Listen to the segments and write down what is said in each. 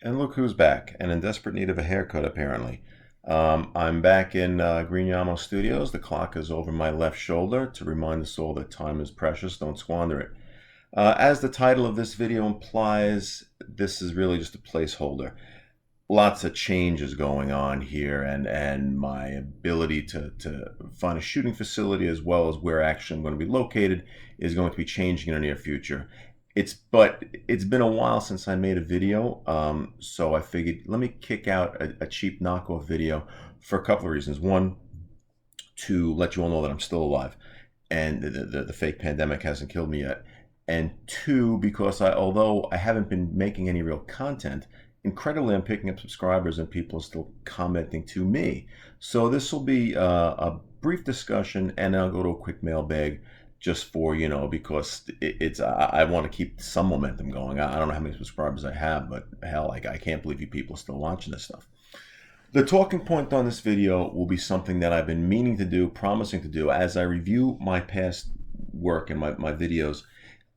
And look who's back and in desperate need of a haircut, apparently. I'm back in Green Yamo Studios. The clock is over my left shoulder to remind us all that time is precious. Don't squander it. As the title of this video implies, this is really just a placeholder. Lots of changes going on here, and my ability to find a shooting facility as well as where actually I'm going to be located is going to be changing in the near future. But it's been a while since I made a video, so I figured let me kick out a cheap knockoff video for a couple of reasons. One, to let you all know that I'm still alive and the fake pandemic hasn't killed me yet. And two, because although I haven't been making any real content, incredibly I'm picking up subscribers and people are still commenting to me. So this will be a brief discussion, and I'll go to a quick mailbag just for, because I want to keep some momentum going. I don't know how many subscribers I have, but hell, I can't believe you people are still watching this stuff. The talking point on this video will be something that I've been meaning to do, promising to do. As I review my past work and my videos,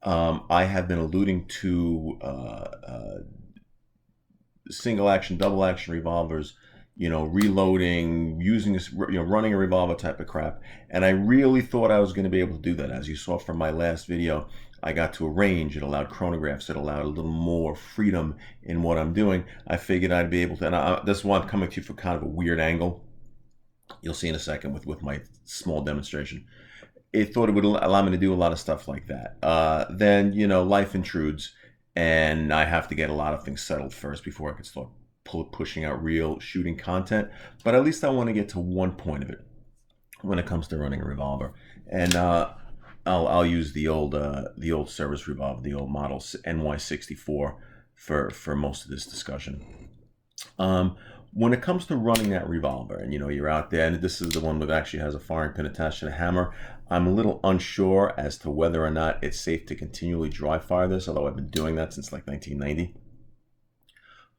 I have been alluding to single action, double action revolvers, reloading, using this, running a revolver type of crap. And I really thought I was going to be able to do that. As you saw from my last video, I got to a range. It allowed chronographs. It allowed a little more freedom in what I'm doing. I figured I'd be able to, and this is why I'm coming to you from kind of a weird angle. You'll see in a second with my small demonstration. It thought it would allow me to do a lot of stuff like that. Then, life intrudes, and I have to get a lot of things settled first before I could start pushing out real shooting content. But at least I want to get to one point of it when it comes to running a revolver. And I'll use the old service revolver, the old model NY64 for most of this discussion. When it comes to running that revolver, and you're out there, and this is the one that actually has a firing pin attached to the hammer, I'm a little unsure as to whether or not it's safe to continually dry fire this, although I've been doing that since like 1990.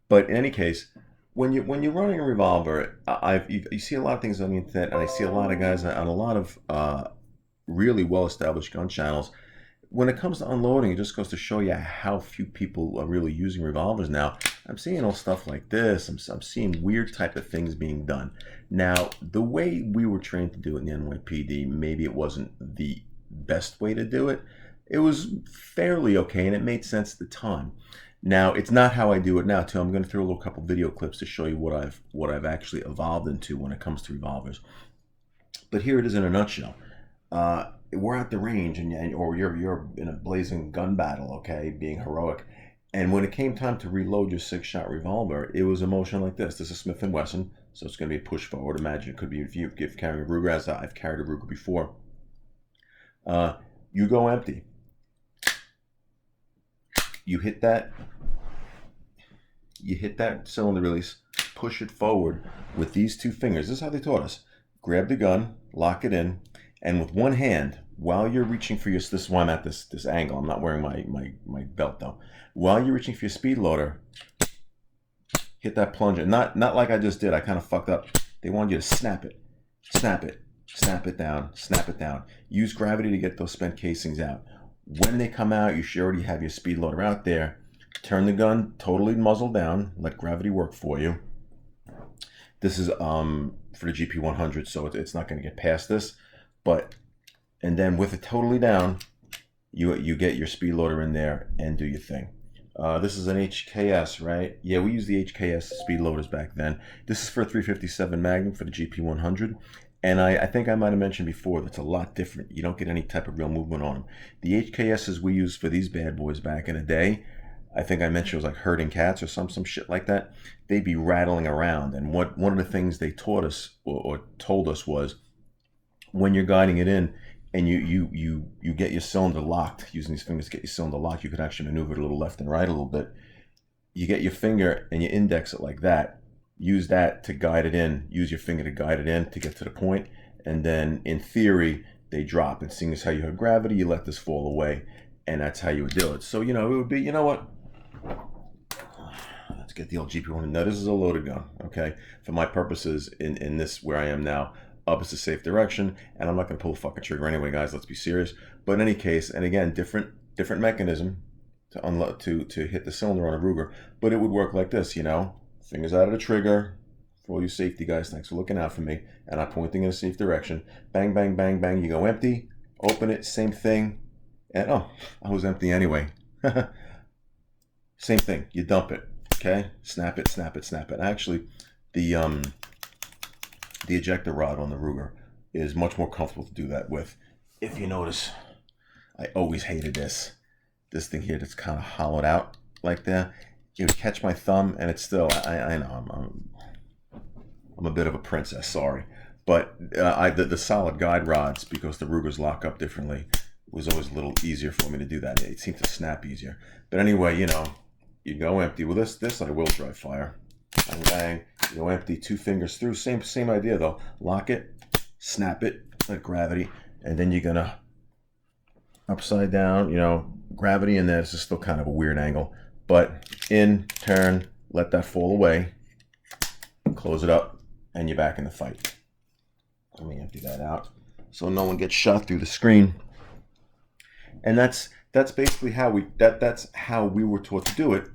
But in any case, when you're running a revolver, you see a lot of things on the internet, and I see a lot of guys on a lot of really well-established gun channels. When it comes to unloading, it just goes to show you how few people are really using revolvers now. I'm seeing all stuff like this. I'm seeing weird type of things being done. Now, the way we were trained to do it in the NYPD, maybe it wasn't the best way to do it. It was fairly okay, and it made sense at the time. Now, it's not how I do it now, too. I'm going to throw a little couple video clips to show you what I've actually evolved into when it comes to revolvers. But here it is in a nutshell. We're at the range, or you're in a blazing gun battle, okay, being heroic. And when it came time to reload your 6-shot revolver, it was a motion like this. This is Smith & Wesson, so it's going to be a push forward. Imagine it could be if you're carrying a Ruger, as I've carried a Ruger before. You go empty. You hit that cylinder release, push it forward with these two fingers. This is how they taught us. Grab the gun, lock it in, and with one hand, while you're reaching for this is why I'm at this angle. I'm not wearing my belt though. While you're reaching for your speed loader, hit that plunger. Not like I just did. I kind of fucked up. They wanted you to snap it, snap it down. Use gravity to get those spent casings out. When they come out, you should already have your speed loader out there. Turn the gun totally muzzle down. Let gravity work for you. This is for the GP100, so it's not going to get past this. And then with it totally down, you get your speed loader in there and do your thing. This is an HKS, right? Yeah, we used the HKS speed loaders back then. This is for a 357 Magnum for the GP100. And I think I might have mentioned before, that's a lot different. You don't get any type of real movement on them. The HKSs we used for these bad boys back in the day, I think I mentioned it was like herding cats or some shit like that. They'd be rattling around. And one of the things they taught us or told us was, when you're guiding it in and you get your cylinder locked, using these fingers to get your cylinder locked, you could actually maneuver it a little left and right a little bit. You get your finger and you index it like that. Use that to guide it in. Use your finger to guide it in to get to the point. And then in theory, they drop. And seeing as how you have gravity, you let this fall away. And that's how you would do it. So, it would be, what? Let's get the old GP1. Now, this is a loaded gun, okay? For my purposes, in this, where I am now, up is a safe direction. And I'm not going to pull a fucking trigger anyway, guys. Let's be serious. But in any case, and again, different mechanism to hit the cylinder on a Ruger, but it would work like this, you know, fingers out of the trigger. For all you safety guys, thanks for looking out for me, and I'm pointing in a safe direction. Bang, bang, bang, bang. You go empty, open it, same thing, and oh, I was empty anyway. Same thing. You dump it, okay? Snap it, snap it, snap it. Actually, the ejector rod on the Ruger is much more comfortable to do that with. If you notice, I always hated this thing here that's kind of hollowed out like that. You would catch my thumb, and it's still. I know I'm a bit of a princess, sorry, but the solid guide rods, because the Rugers lock up differently, was always a little easier for me to do that. It seemed to snap easier. But anyway, you know, you go empty. With this I will dry fire. Bang, bang. You go empty, 2 fingers through. Same idea though. Lock it, snap it, like gravity, and then you're gonna upside down. You know, gravity in there. This is still kind of a weird angle, but in, turn, let that fall away, close it up, and you're back in the fight. Let me empty that out so no one gets shot through the screen. And that's basically how that's how we were taught to do it.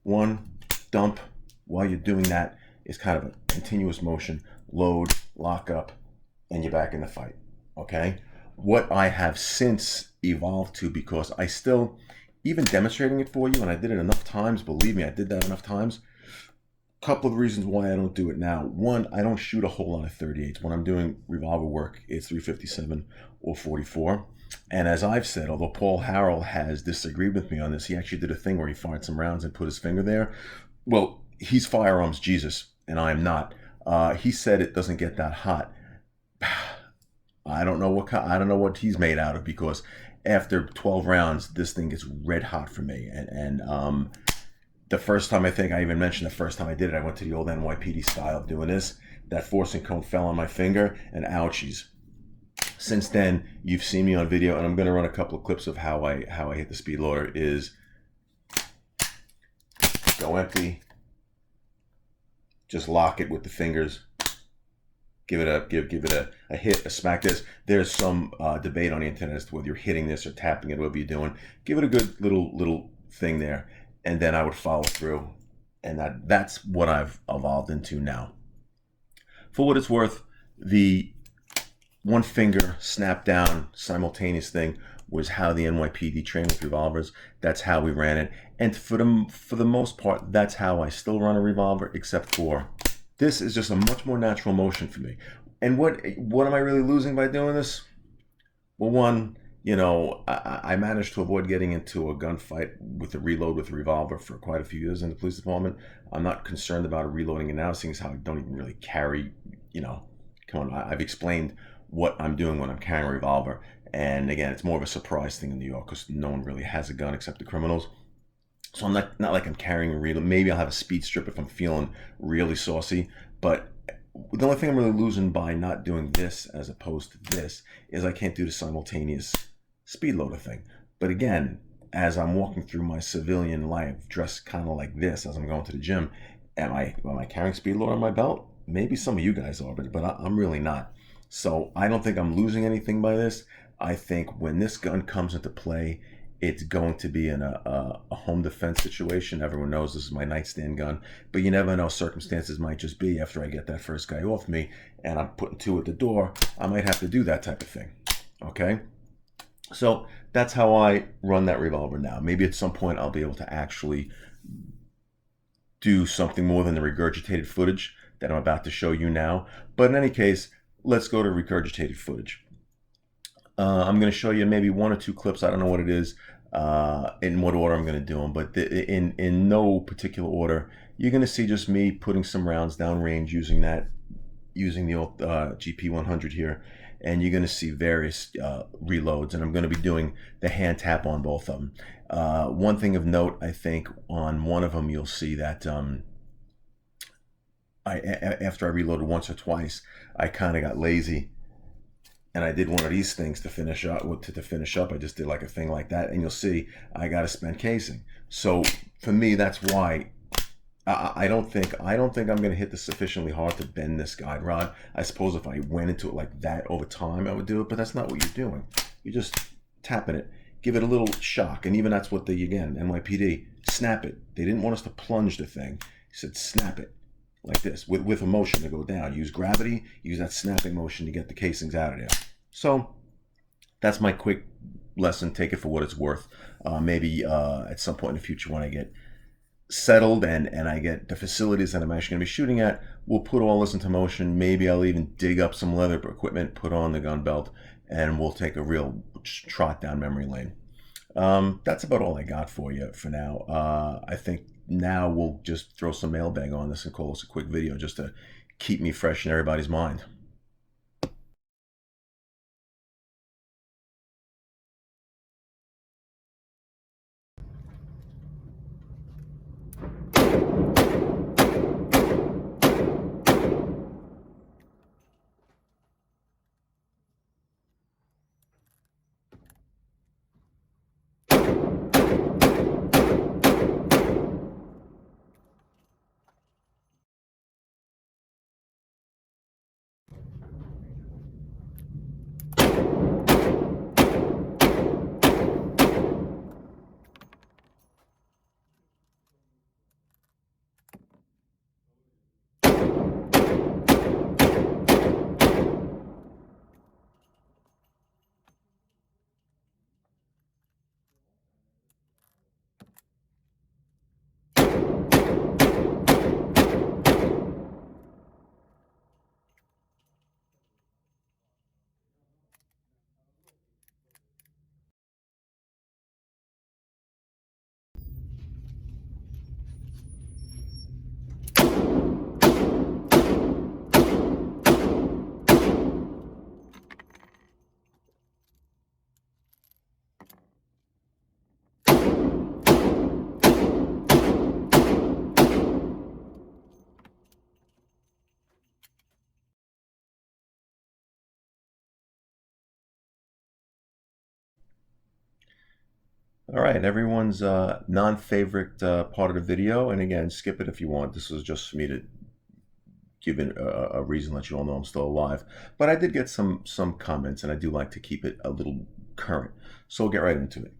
One, dump. While you're doing that, is kind of a continuous motion. Load, lock up, and you're back in the fight. Okay? What I have since evolved to, because I still, even demonstrating it for you, and I did it enough times, believe me, I did that enough times. Couple of reasons why I don't do it now. One, I don't shoot a whole lot of 38s. When I'm doing revolver work, it's 357 or 44. And as I've said, although Paul Harrell has disagreed with me on this, he actually did a thing where he fired some rounds and put his finger there. Well, he's firearms Jesus, and I am not. He said it doesn't get that hot. I don't know what he's made out of, because after 12 rounds, this thing gets red hot for me. And the first time, I think I even mentioned the first time I did it, I went to the old NYPD style of doing this. That forcing cone fell on my finger, and ouchies. Since then, you've seen me on video, and I'm going to run a couple of clips of how I hit the speed loader. Is go empty, just lock it with the fingers, give it a hit, a smack. There's some debate on the internet as to whether you're hitting this or tapping it, whatever you're doing. Give it a good little thing there, and then I would follow through, and that's what I've evolved into now. For what it's worth, the one finger snap down simultaneous thing was how the NYPD trained with revolvers. That's how we ran it, and for the most part, that's how I still run a revolver, except for this is just a much more natural motion for me. And what am I really losing by doing this? Well, one, you know, I managed to avoid getting into a gunfight with a reload with a revolver for quite a few years in the police department. I'm not concerned about reloading it now, seeing as how I don't even really carry, you know, come on, I've explained what I'm doing when I'm carrying a revolver. And again, it's more of a surprise thing in New York because no one really has a gun except the criminals. So I'm not like I'm carrying a reload. Maybe I'll have a speed strip if I'm feeling really saucy. But the only thing I'm really losing by not doing this as opposed to this is I can't do the simultaneous speed loader thing. But again, as I'm walking through my civilian life, dressed kind of like this as I'm going to the gym, am I carrying speed loader on my belt? Maybe some of you guys are, but I'm really not. So I don't think I'm losing anything by this. I think when this gun comes into play, it's going to be in a home defense situation. Everyone knows this is my nightstand gun, but you never know. Circumstances might just be after I get that first guy off me and I'm putting 2 at the door, I might have to do that type of thing. Okay? So that's how I run that revolver now. Maybe at some point I'll be able to actually do something more than the regurgitated footage that I'm about to show you now. But in any case, let's go to regurgitated footage. I'm going to show you maybe 1 or 2 clips. I don't know what it is, in what order I'm going to do them, but in no particular order. You're going to see just me putting some rounds downrange using the old GP100 here, and you're going to see various reloads, and I'm going to be doing the hand tap on both of them. One thing of note, I think on one of them you'll see that after I reloaded once or twice, I kind of got lazy. And I did one of these things to finish up. I just did like a thing like that, and you'll see I got a spent casing. So for me, that's why I don't think I'm going to hit this sufficiently hard to bend this guide rod. I suppose if I went into it like that over time, I would do it, but that's not what you're doing. You're just tapping it. give it a little shock. And even that's what NYPD, snap it. They didn't want us to plunge the thing. He said, snap it like this with a motion to go down. Use gravity, use that snapping motion to get the casings out of there. So that's my quick lesson. Take it for what it's worth. Maybe at some point in the future when I get settled and I get the facilities that I'm actually going to be shooting at, we'll put all this into motion. Maybe I'll even dig up some leather equipment, put on the gun belt, and we'll take a real trot down memory lane. That's about all I got for you for now. I think now we'll just throw some mailbag on this and call this a quick video just to keep me fresh in everybody's mind. All right, everyone's non-favorite part of the video, and again, skip it if you want. This was just for me to give it a reason that you all know I'm still alive. But I did get some comments, and I do like to keep it a little current. So we'll get right into it.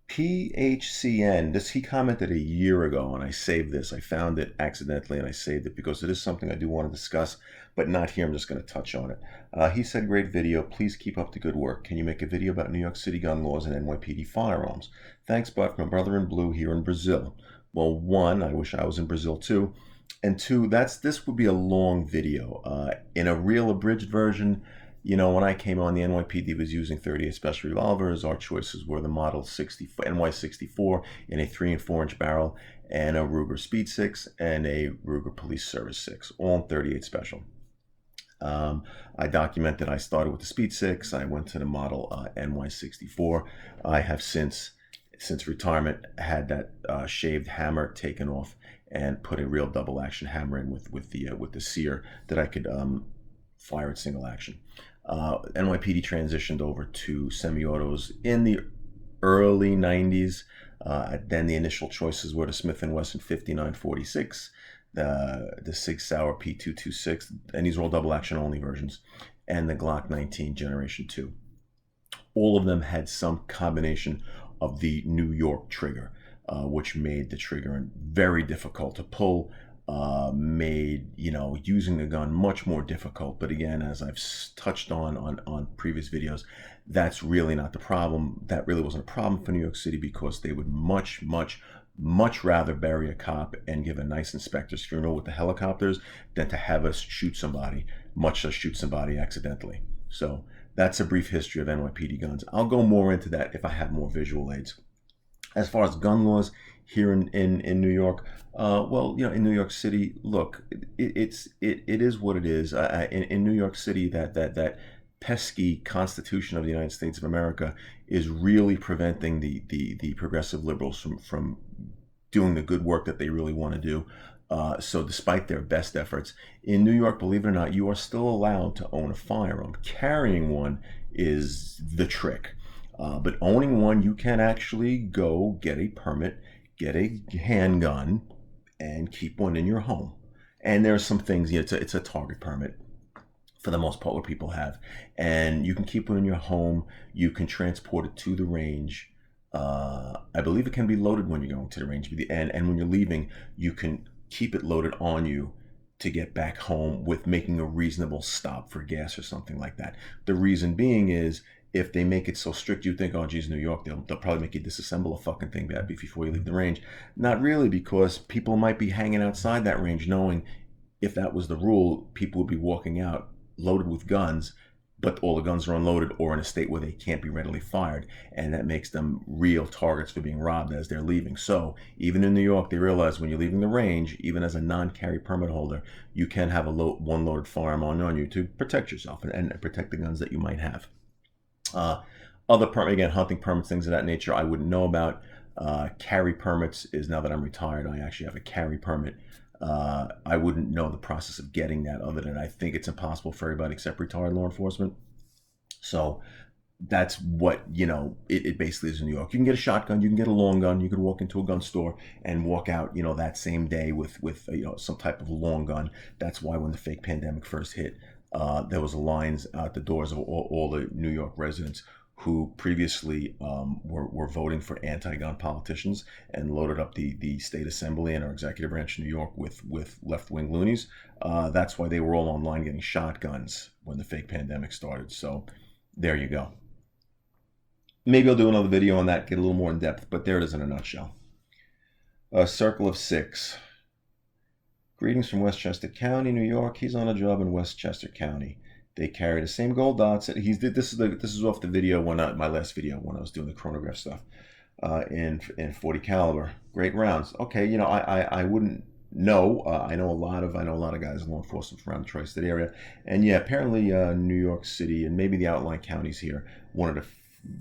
PHCN, he commented a year ago, and I saved this. I found it accidentally, and I saved it because it is something I do want to discuss, but not here. I'm just going to touch on it. He said, great video. Please keep up the good work. Can you make a video about New York City gun laws and NYPD firearms? Thanks, Buck, my brother in blue here in Brazil. Well, one, I wish I was in Brazil too. And two, this would be a long video. In a real abridged version, you know, when I came on, the NYPD was using 38 special revolvers. Our choices were the Model NY64 in a 3 and 4 inch barrel, and a Ruger Speed 6 and a Ruger Police Service 6, all in 38 special. I documented I started with the Speed 6. I went to the Model NY64. I have since retirement had that shaved hammer taken off and put a real double action hammer in with the sear that I could fire at single action. NYPD transitioned over to semi-autos in the early 90s. Then the initial choices were the Smith & Wesson 5946, the Sig Sauer P226, and these are all double action only versions, and the Glock 19 Generation 2. All of them had some combination of the New York trigger, which made the trigger very difficult to pull, made, you know, using the gun much more difficult. But again, as I've touched on previous videos, that's really not the problem. That really wasn't a problem for New York City, because they would much rather bury a cop and give a nice inspector's funeral with the helicopters than to have us shoot somebody, much less shoot somebody accidentally. So that's a brief history of NYPD guns. I'll go more into that if I have more visual aids. As far as gun laws here in New York, well, you know, in New York City, look, it is what it is. In New York City, that pesky Constitution of the United States of America is really preventing the progressive liberals from doing the good work that they really want to do. So despite their best efforts, in New York, believe it or not, you are still allowed to own a firearm. Carrying one is the trick. But owning one, you can actually go get a permit, get a handgun, and keep one in your home. And there's some things, you know, it's a target permit for the most part what people have. And you can keep one in your home. You can transport it to the range. I believe it can be loaded when you're going to the range, and when you're leaving, you can keep it loaded on you to get back home with making a reasonable stop for gas or something like that. The reason being is, if they make it so strict, you think, oh, geez, New York, they'll probably make you disassemble a fucking thing before you leave the range. Not really, because people might be hanging outside that range knowing if that was the rule, people would be walking out loaded with guns, but all the guns are unloaded or in a state where they can't be readily fired, and that makes them real targets for being robbed as they're leaving. So even in New York, they realize when you're leaving the range, even as a non-carry permit holder, you can have one loaded firearm on you to protect yourself and protect the guns that you might have. Other permit, again, hunting permits, things of that nature, I wouldn't know about. Carry permits is, now that I'm retired, I actually have a carry permit. I wouldn't know the process of getting that, other than I think it's impossible for everybody except retired law enforcement. So that's what, it basically is in New York. You can get a shotgun, you can get a long gun, you could walk into a gun store and walk out, that same day with some type of long gun. That's why when the fake pandemic first hit, there was lines out the doors of all the New York residents who previously were voting for anti-gun politicians and loaded up the state assembly and our executive branch in New York with left-wing loonies. That's why they were all online getting shotguns when the fake pandemic started. So there you go. Maybe I'll do another video on that, get a little more in depth, but there it is in a nutshell. Circle of Six. Greetings from Westchester County, New York. He's on a job in Westchester County. They carry the same gold dots. This is off the video my last video when I was doing the chronograph stuff in 40 caliber. Great rounds. Okay, I wouldn't know. I know a lot of guys in law enforcement from around the tri-state area, and yeah, apparently New York City and maybe the outlying counties here, one of the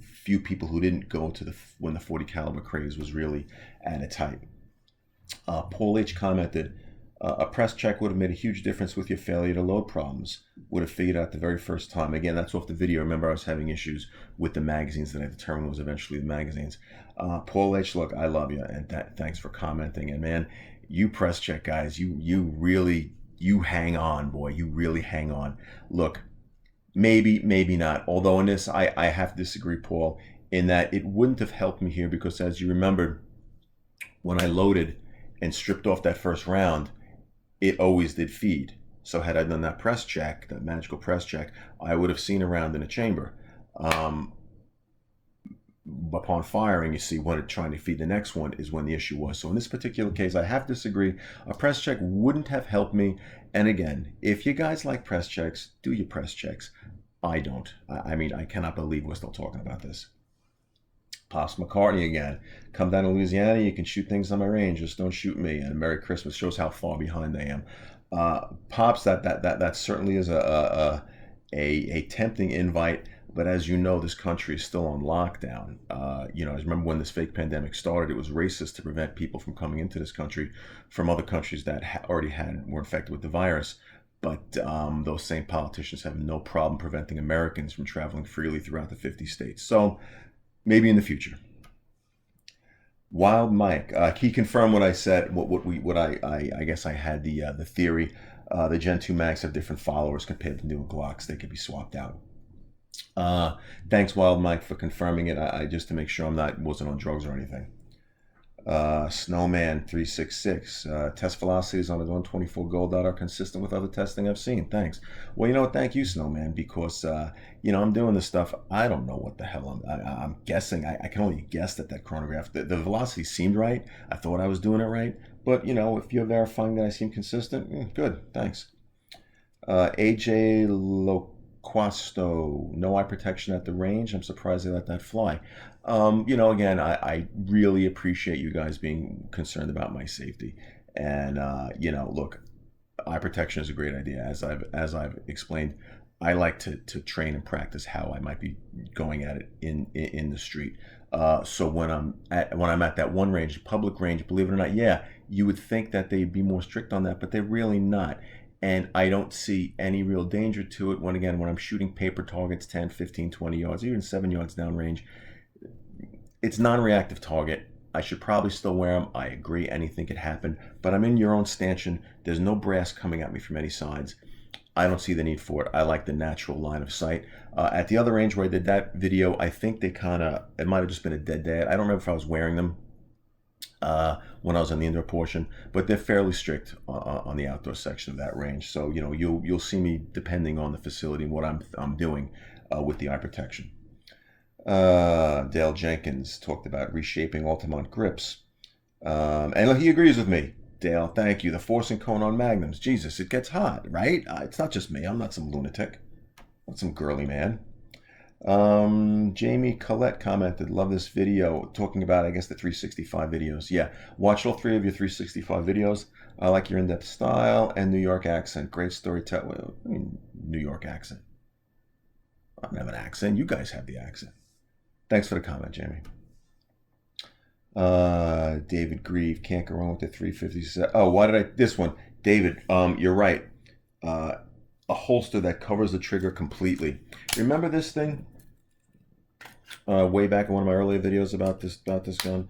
few people who didn't go to when the 40 caliber craze was really at its height. Paul H commented, a press check would have made a huge difference with your failure to load problems. Would have figured out the very first time. Again, that's off the video. Remember, I was having issues with the magazines that I determined was eventually the magazines. Paul H, look, I love you, and thanks for commenting. And man, you press check guys, you really hang on, boy. You really hang on. Look, maybe not. Although in this, I have to disagree, Paul, in that it wouldn't have helped me here, because as you remember, when I loaded and stripped off that first round, it always did feed. So had I done that press check, that magical press check, I would have seen a round in a chamber. Upon firing, you see, when it's trying to feed the next one is when the issue was. So in this particular case, I have to disagree. A press check wouldn't have helped me. And again, if you guys like press checks, do your press checks. I don't. I mean, I cannot believe we're still talking about this. Pops McCartney again. Come down to Louisiana, you can shoot things on my range, just don't shoot me. And Merry Christmas. Shows how far behind I am. Pops, that certainly is a tempting invite. But as you know, this country is still on lockdown. I remember when this fake pandemic started, it was racist to prevent people from coming into this country from other countries that were infected with the virus. But those same politicians have no problem preventing Americans from traveling freely throughout the 50 states. So maybe in the future. Wild Mike, he confirmed what I said. I guess I had the theory. The Gen 2 mags have different followers compared to newer Glocks. They could be swapped out. Thanks, Wild Mike, for confirming it. I just to make sure wasn't on drugs or anything. Snowman 366. Test velocities on the 124 gold dot are consistent with other testing I've seen. Thanks. Well, thank you, Snowman, because I'm doing this stuff. I don't know what the hell I'm guessing. I can only guess that chronograph. The velocity seemed right. I thought I was doing it right. But if you're verifying that I seem consistent, good. Thanks. AJ Loquasto, no eye protection at the range. I'm surprised they let that fly. Again, I really appreciate you guys being concerned about my safety. And, look, eye protection is a great idea. As I've explained, I like to train and practice how I might be going at it in the street. So when I'm at that one range, public range, believe it or not, yeah, you would think that they'd be more strict on that, but they're really not. And I don't see any real danger to it when I'm shooting paper targets 10, 15, 20 yards, even 7 yards downrange. It's non-reactive target. I should probably still wear them. I agree, anything could happen. But I'm in your own stanchion. There's no brass coming at me from any sides. I don't see the need for it. I like the natural line of sight. At the other range where I did that video, I think they it might have just been a dead day. I don't remember if I was wearing them when I was on the indoor portion, but they're fairly strict on the outdoor section of that range. So you'll see me depending on the facility and what I'm doing with the eye protection. Dale Jenkins talked about reshaping Altamont grips, and he agrees with me. Dale, thank you. The forcing cone on Magnums. Jesus, it gets hot, right? It's not just me. I'm not some lunatic. I'm not some girly man. Jamie Collette commented, love this video, talking about, I guess, the 365 videos. Yeah, watched all 3 of your 365 videos. I like your in-depth style and New York accent. Great storytelling. Well, I mean, New York accent. I don't have an accent. You guys have the accent. Thanks for the comment, Jamie. David Grieve, can't go wrong with the 357. Oh, why did I? This one, David. You're right. A holster that covers the trigger completely. Remember this thing? Way back in one of my earlier videos about this gun,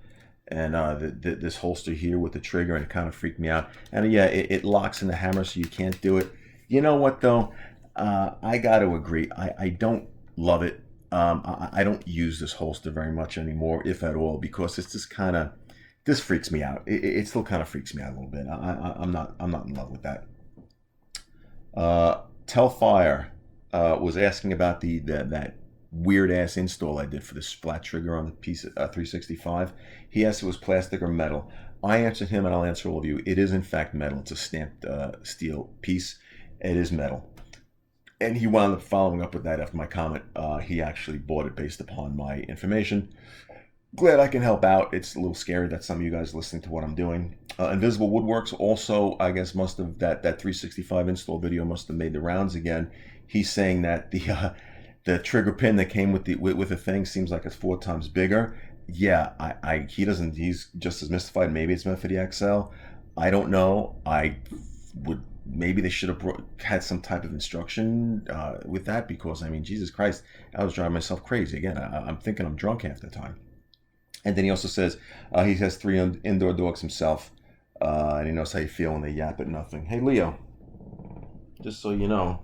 and this holster here with the trigger, and it kind of freaked me out. And yeah, it locks in the hammer, so you can't do it. You know what though? I got to agree. I don't love it. I don't use this holster very much anymore, if at all, because it's just this freaks me out. It still kind of freaks me out a little bit. I'm not in love with that. Telfire was asking about that weird ass install I did for the splat trigger on the piece 365. He asked if it was plastic or metal. I answered him, and I'll answer all of you. It is in fact metal. It's a stamped steel piece. It is metal. And he wound up following up with that after my comment. He actually bought it based upon my information. Glad I can help out. It's a little scary that some of you guys are listening to what I'm doing. Invisible Woodworks also, I guess, must have that 365 install video must have made the rounds again. He's saying that the trigger pin that came with the thing seems like it's 4 times bigger. Yeah, he's just as mystified. Maybe it's meant for the XL. I don't know. Maybe they should have had some type of instruction with that, because I mean, Jesus Christ, I was driving myself crazy. Again, I'm thinking I'm drunk half the time. And then he also says he has 3 indoor dogs himself, and he knows how you feel when they yap at nothing. Hey, Leo, just so you know,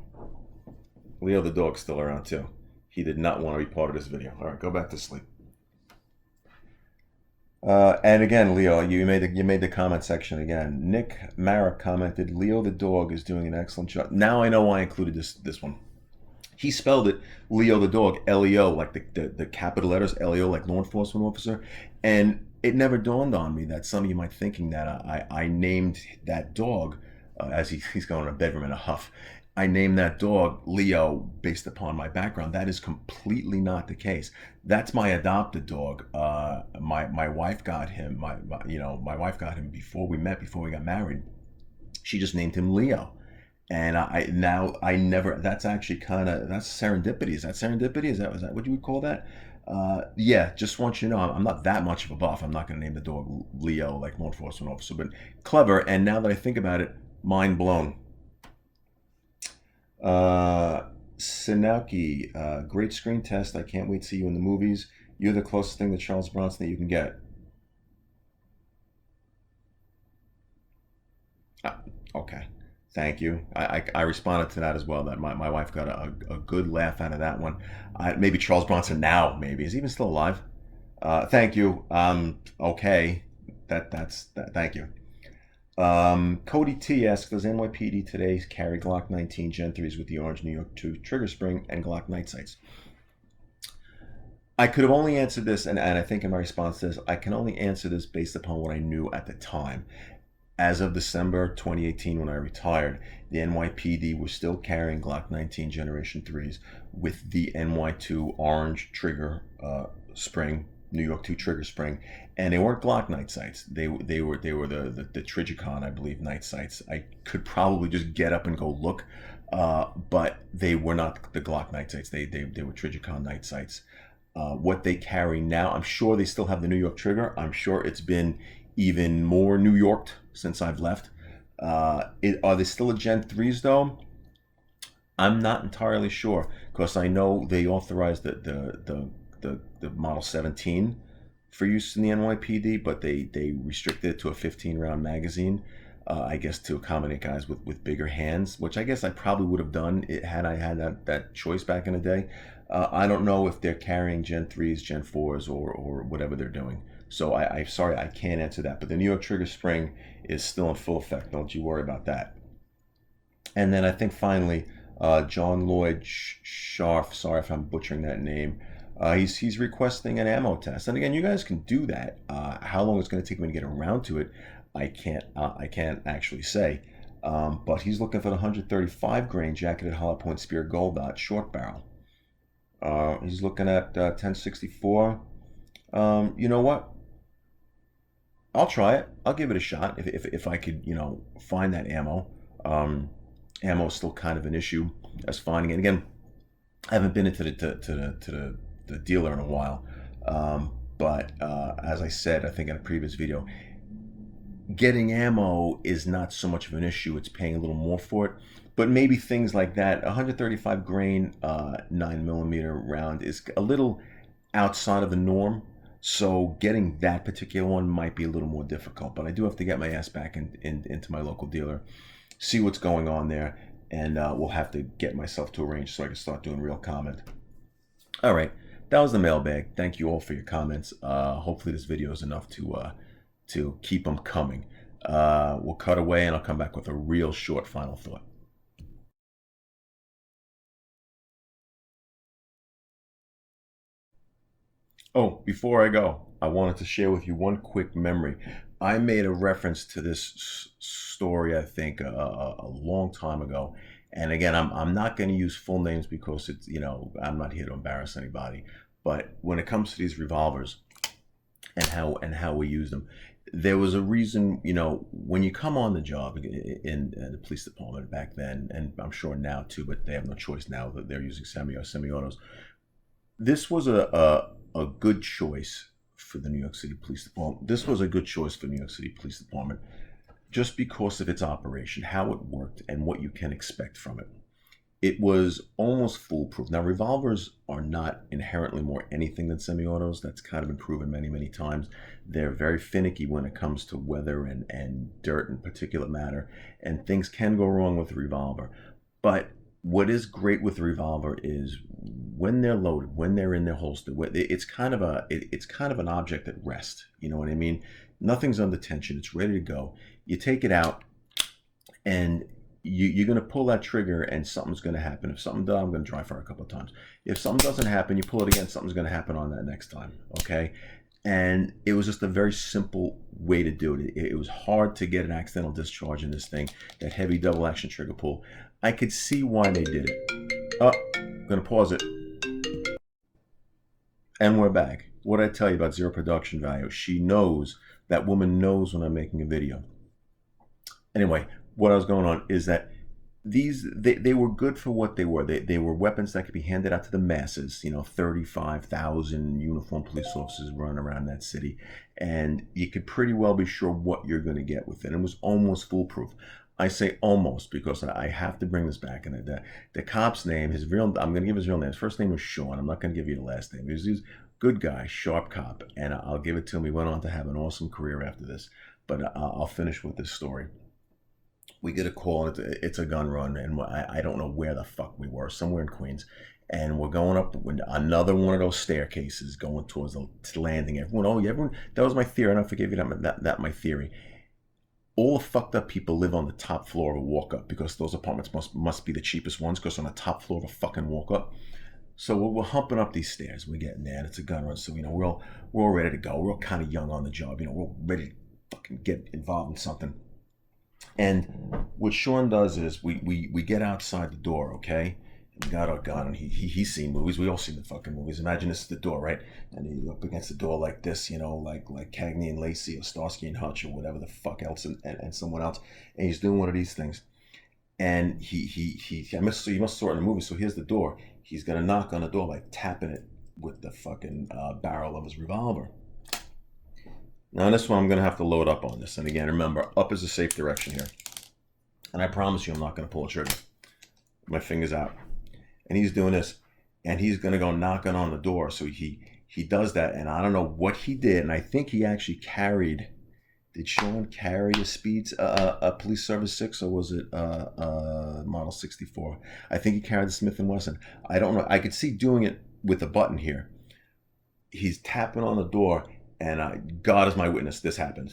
Leo the dog's still around too. He did not want to be part of this video. All right, go back to sleep. And again, Leo, you made the comment section again. Nick Mara commented, Leo the dog is doing an excellent job. Now I know why I included this one. He spelled it Leo the dog, L-E-O, like the capital letters, L-E-O, like law enforcement officer. And it never dawned on me that some of you might thinking that I named that dog, as he's going to bedroom in a huff, I named that dog Leo based upon my background. That is completely not the case. That's my adopted dog. My wife got him. My wife got him before we met, before we got married. She just named him Leo, and I never. That's actually that's serendipity. Is that serendipity? Is that what you would call that? Yeah, just want you to know, I'm not that much of a buff. I'm not going to name the dog Leo like law enforcement officer, but clever. And now that I think about it, mind blown. Sinaki, great screen test. I can't wait to see you in the movies. You're the closest thing to Charles Bronson that you can get. Okay, thank you. I responded to that as well. That my wife got a good laugh out of that one. Maybe Charles Bronson now. Maybe is he even still alive? Thank you. Okay, thank you. Cody T asks, does NYPD today carry Glock 19 Gen 3s with the orange New York 2 trigger spring and Glock night sights? I could have only answered this, and I think in my response to this, I can only answer this based upon what I knew at the time. As of December 2018, when I retired, the NYPD was still carrying Glock 19 Generation 3s with the NY2 orange trigger spring, New York 2 trigger spring, and they weren't Glock night sights. They were the Trijicon, I believe, night sights. I could probably just get up and go look, but they were not the Glock night sights. They were Trijicon night sights. What they carry now, I'm sure they still have the New York trigger. I'm sure it's been even more New Yorked since I've left. Are they still a Gen 3s though? I'm not entirely sure, because I know they authorized the Model 17 for use in the NYPD, but they restricted it to a 15-round magazine. I guess to accommodate guys with bigger hands, which I guess I probably would have done it had I had that choice back in the day. I don't know if they're carrying Gen 3s, Gen 4s, or whatever they're doing. So I'm sorry, I can't answer that. But the New York Trigger spring is still in full effect. Don't you worry about that. And then I think finally, John Lloyd Scharf, sorry if I'm butchering that name, he's requesting an ammo test. And again, you guys can do that. How long it's going to take me to get around to it, I can't actually say. But he's looking for the 135 grain jacketed hollow point Speer Gold Dot short barrel. He's looking at 1064. You know what? I'll try it. I'll give it a shot if I could, find that ammo. Ammo is still kind of an issue as finding it. Again, I haven't been into the dealer in a while, but as I said, I think in a previous video, getting ammo is not so much of an issue. It's paying a little more for it. But maybe things like that, 135 grain 9mm round is a little outside of the norm. So getting that particular one might be a little more difficult. But I do have to get my ass back into my local dealer, see what's going on there, and we'll have to get myself to a range so I can start doing real comment. All right, that was the mailbag. Thank you all for your comments. Hopefully this video is enough to keep them coming. We'll cut away and I'll come back with a real short final thought. Oh, before I go, I wanted to share with you one quick memory. I made a reference to this story, I think, a long time ago. And again, I'm not going to use full names because it's, I'm not here to embarrass anybody. But when it comes to these revolvers and how we use them, there was a reason, when you come on the job in the police department back then, and I'm sure now too, but they have no choice now that they're using semi-autos. This was a good choice for the New York City Police Department. This was a good choice for New York City Police Department just because of its operation, how it worked, and what you can expect from it. It was almost foolproof. Now, revolvers are not inherently more anything than semi-autos. That's kind of been proven many, many times. They're very finicky when it comes to weather and dirt and particulate matter, and things can go wrong with a revolver. But what is great with the revolver is when they're loaded, when they're in their holster, it's kind of an object at rest. You know what I mean? Nothing's under tension. It's ready to go. You take it out, and you're going to pull that trigger, and something's going to happen. If something does, I'm going to dry fire a couple of times. If something doesn't happen, you pull it again. Something's going to happen on that next time. Okay. And it was just a very simple way to do it. It was hard to get an accidental discharge in this thing, that heavy double action trigger pull. I could see why they did it. Oh, I'm going to pause it. And we're back. What did I tell you about zero production value? She knows, that woman knows when I'm making a video. Anyway, what I was going on is that they were good for what they were. They were weapons that could be handed out to the masses. 35,000 uniformed police officers running around that city, and you could pretty well be sure what you're going to get with it. It was almost foolproof. I say almost because I have to bring this back. And the cop's name, I'm going to give his real name. His first name was Sean. I'm not going to give you the last name. He was a good guy, sharp cop, and I'll give it to him. He went on to have an awesome career after this. But I'll finish with this story. We get a call, and it's a gun run, and I don't know where the fuck we were, somewhere in Queens. And we're going up another one of those staircases going towards the landing. Everyone, that was my theory, and I forgave you that my theory. All the fucked up people live on the top floor of a walk-up because those apartments must be the cheapest ones, because on the top floor of a fucking walk-up. So we're humping up these stairs. We're getting there, and it's a gun run. So, we're all ready to go. We're all kind of young on the job. We're ready to fucking get involved in something. And what Sean does is we get outside the door, okay? And we got our gun, and he's seen movies. We all seen the fucking movies. Imagine this is the door, right? And he's up against the door like this, like Cagney and Lacey or Starsky and Hutch or whatever the fuck else, and someone else. And he's doing one of these things. And he must saw it in the movie. So here's the door. He's gonna knock on the door, like tapping it with the fucking barrel of his revolver. Now this one I'm going to have to load up on this. And again, remember, up is a safe direction here. And I promise you I'm not going to pull a trigger. My finger's out. And he's doing this. And he's going to go knocking on the door. So he does that. And I don't know what he did. And I think he actually carried Did Sean carry a a police service 6, or was it model 64? I think he carried the Smith and Wesson. I don't know. I could see doing it with a button here. He's tapping on the door, and God is my witness, this happened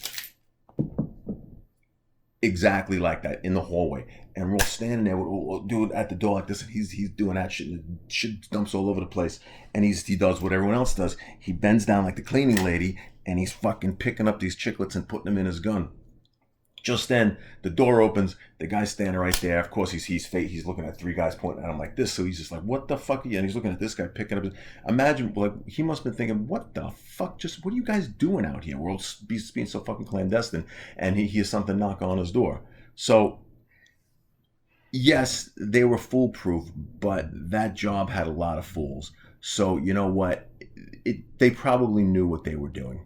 exactly like that in the hallway. And we're all standing there, we'll do it at the door like this, and he's doing that shit, and shit dumps all over the place. And he does what everyone else does. He bends down like the cleaning lady, and he's fucking picking up these chiclets and putting them in his gun. Just then, the door opens. The guy's standing right there. Of course, he's looking at 3 guys pointing at him like this. So he's just like, "What the fuck are you?" And he's looking at this guy picking up. Imagine, like, he must have been thinking, "What the fuck? Just what are you guys doing out here? We're all being so fucking clandestine." And he hears something knock on his door. So yes, they were foolproof, but that job had a lot of fools. So you know what? They probably knew what they were doing.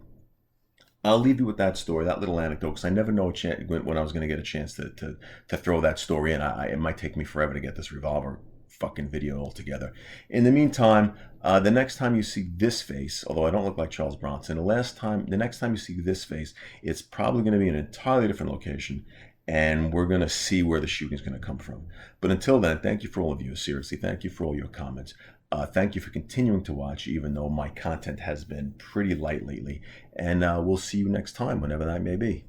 I'll leave you with that story, that little anecdote, because I never know when I was going to get a chance to throw that story in. It might take me forever to get this revolver fucking video all together. In the meantime, the next time you see this face, although I don't look like Charles Bronson, the next time you see this face, it's probably going to be in an entirely different location, and we're going to see where the shooting is going to come from. But until then, thank you for all of you. Seriously, thank you for all your comments. Thank you for continuing to watch, even though my content has been pretty light lately. And we'll see you next time, whenever that may be.